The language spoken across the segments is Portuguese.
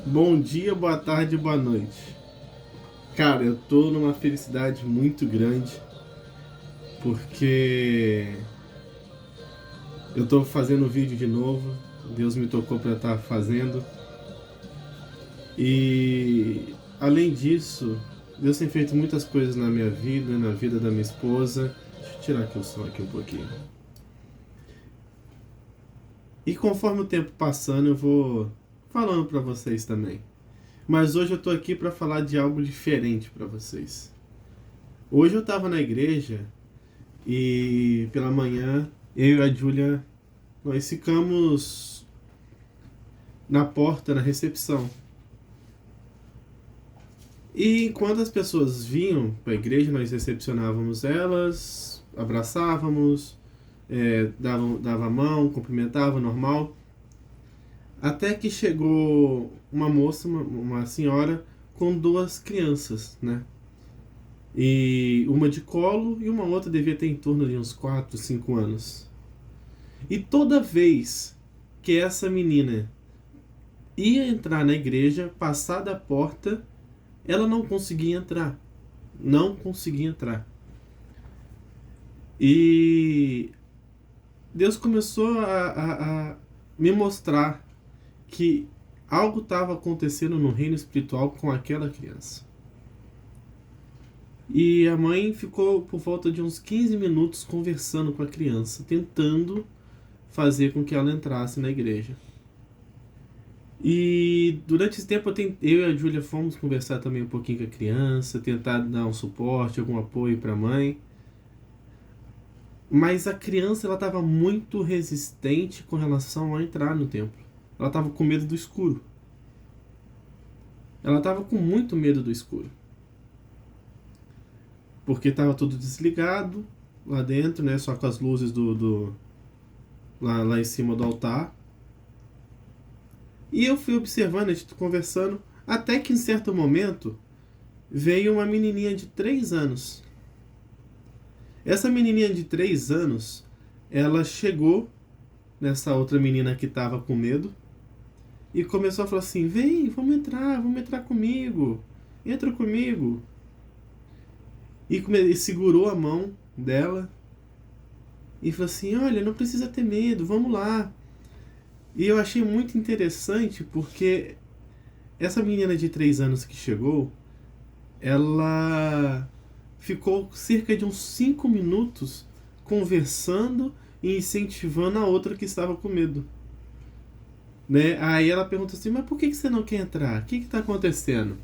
Bom dia, boa tarde, boa noite. Cara, eu tô numa felicidade muito grande porque eu tô fazendo vídeo de novo. Deus me tocou pra estar fazendo. E além disso, Deus tem feito muitas coisas na minha vida, na vida da minha esposa. Deixa eu tirar aqui o som aqui um pouquinho. E conforme o tempo passando, eu vou falando pra vocês também. Mas hoje eu tô aqui pra falar de algo diferente pra vocês. Hoje eu tava na igreja e pela manhã eu e a Júlia nós ficamos na porta, na recepção. E enquanto as pessoas vinham para a igreja, nós recepcionávamos elas, abraçávamos, dava a mão, cumprimentava, normal. Até que chegou uma moça, uma senhora, com duas crianças, né? E uma de colo e uma outra devia ter em torno de uns 4, 5 anos. E toda vez que essa menina ia entrar na igreja, passar da porta, ela não conseguia entrar. Não conseguia entrar. E Deus começou a me mostrar que algo estava acontecendo no reino espiritual com aquela criança. E a mãe ficou por volta de uns 15 minutos conversando com a criança, tentando fazer com que ela entrasse na igreja. E durante esse tempo eu e a Júlia fomos conversar também um pouquinho com a criança, tentar dar um suporte, algum apoio para a mãe. Mas a criança ela estava muito resistente com relação a entrar no templo. Ela estava com medo do escuro. Ela estava com muito medo do escuro. Porque estava tudo desligado lá dentro, né? Só com as luzes lá em cima do altar. E eu fui observando, a gente conversando, até que em certo momento veio uma menininha de 3 anos. Essa menininha de 3 anos, ela chegou nessa outra menina que estava com medo e começou a falar assim: vem, vamos entrar comigo, entra comigo. E segurou a mão dela e falou assim: olha, não precisa ter medo, vamos lá. E eu achei muito interessante porque essa menina de 3 anos que chegou, ela ficou cerca de uns 5 minutos conversando e incentivando a outra que estava com medo. Né? Aí ela perguntou assim: mas por que você não quer entrar? O que está acontecendo?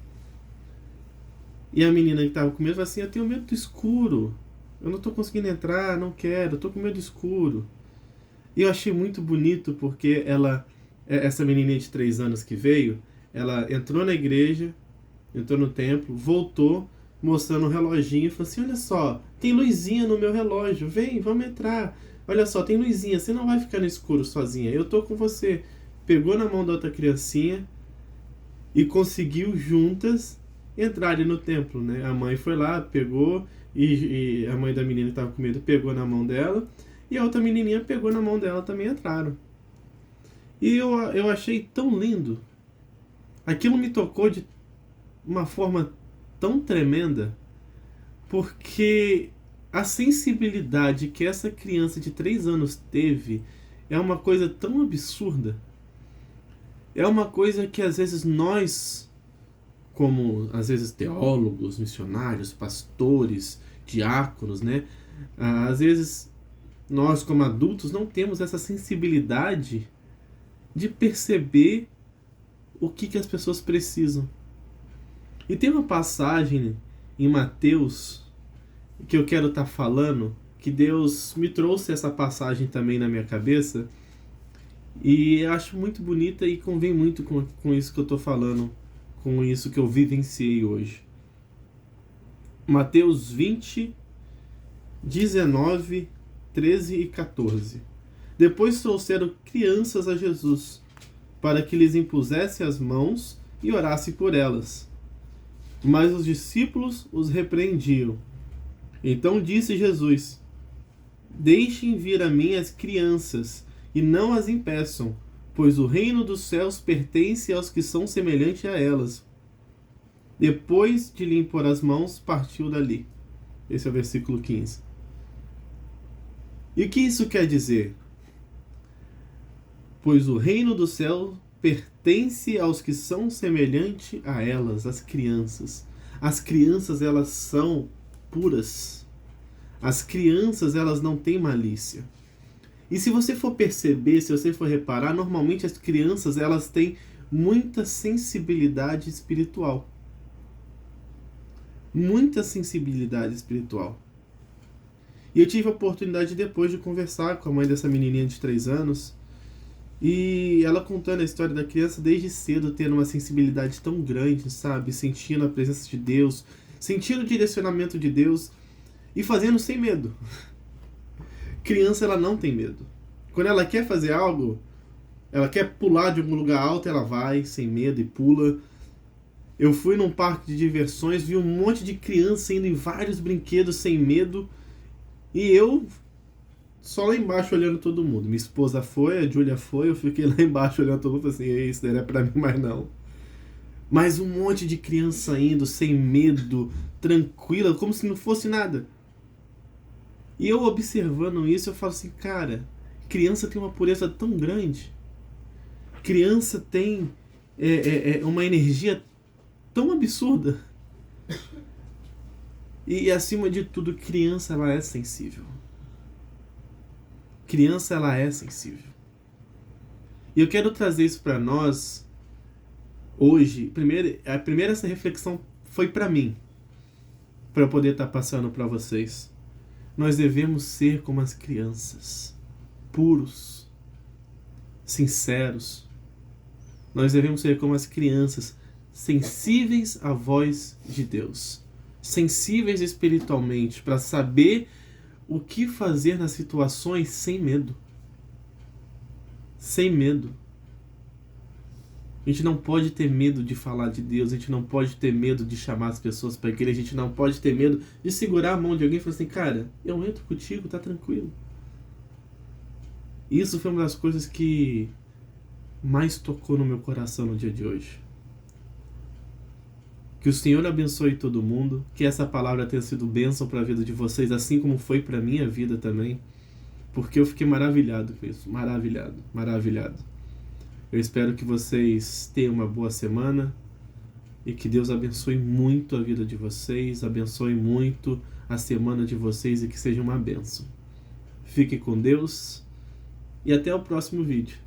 E a menina que estava com medo falou assim: eu tenho medo do escuro. Eu não estou conseguindo entrar, não quero, eu estou com medo do escuro. E eu achei muito bonito porque essa menininha de 3 anos que veio, ela entrou na igreja, entrou no templo, voltou, mostrando um reloginho e falou assim: olha só, tem luzinha no meu relógio, vem, vamos entrar. Olha só, tem luzinha, você não vai ficar no escuro sozinha, eu tô com você. Pegou na mão da outra criancinha e conseguiu juntas entrarem no templo, né? A mãe foi lá, pegou, e a mãe da menina que estava com medo pegou na mão dela, e a outra menininha pegou na mão dela, também entraram. E eu achei tão lindo. Aquilo me tocou de uma forma tão tremenda, porque a sensibilidade que essa criança de 3 anos teve é uma coisa tão absurda. É uma coisa que às vezes nós, como às vezes teólogos, missionários, pastores, diáconos, né? Às vezes nós como adultos não temos essa sensibilidade de perceber o que as pessoas precisam. E tem uma passagem em Mateus que eu quero estar falando, que Deus me trouxe essa passagem também na minha cabeça, e eu acho muito bonita e convém muito com isso que eu estou falando, com isso que eu vivenciei hoje. Mateus 20, 19, 13 e 14. Depois trouxeram crianças a Jesus, para que lhes impusesse as mãos e orasse por elas. Mas os discípulos os repreendiam. Então disse Jesus: deixem vir a mim as crianças, e não as impeçam, pois o reino dos céus pertence aos que são semelhantes a elas. Depois de lhe impor as mãos, partiu dali. Esse é o versículo 15. E o que isso quer dizer? Pois o reino do céu pertence aos que são semelhantes a elas, as crianças. As crianças, elas são puras. As crianças, elas não têm malícia. E se você for perceber, se você for reparar, normalmente as crianças, elas têm muita sensibilidade espiritual. Muita sensibilidade espiritual. E eu tive a oportunidade depois de conversar com a mãe dessa menininha de 3 anos, e ela contando a história da criança desde cedo, tendo uma sensibilidade tão grande, sabe? Sentindo a presença de Deus, sentindo o direcionamento de Deus e fazendo sem medo. Criança, ela não tem medo. Quando ela quer fazer algo, ela quer pular de algum lugar alto, ela vai sem medo e pula. Eu fui num parque de diversões, vi um monte de criança indo em vários brinquedos sem medo, e eu só lá embaixo olhando todo mundo. Minha esposa foi, a Júlia foi, eu fiquei lá embaixo olhando todo mundo e falei assim, isso daí não é pra mim mais não. Mas um monte de criança indo sem medo, tranquila, como se não fosse nada. E eu observando isso, eu falo assim, cara, criança tem uma pureza tão grande. Criança tem uma energia tão absurda. E acima de tudo, criança, ela é sensível. Criança, ela é sensível. E eu quero trazer isso para nós hoje. A primeira essa reflexão foi para mim, para eu poder estar passando para vocês. Nós devemos ser como as crianças, puros, sinceros. Nós devemos ser como as crianças, sensíveis à voz de Deus, sensíveis espiritualmente, para saber o que fazer nas situações sem medo. Sem medo. A gente não pode ter medo de falar de Deus, a gente não pode ter medo de chamar as pessoas para a igreja, a gente não pode ter medo de segurar a mão de alguém e falar assim, cara, eu entro contigo, tá tranquilo. Isso foi uma das coisas que mais tocou no meu coração no dia de hoje. Que o Senhor abençoe todo mundo, que essa palavra tenha sido bênção para a vida de vocês, assim como foi para a minha vida também, porque eu fiquei maravilhado com isso, maravilhado. Eu espero que vocês tenham uma boa semana e que Deus abençoe muito a vida de vocês, abençoe muito a semana de vocês e que seja uma bênção. Fique com Deus e até o próximo vídeo.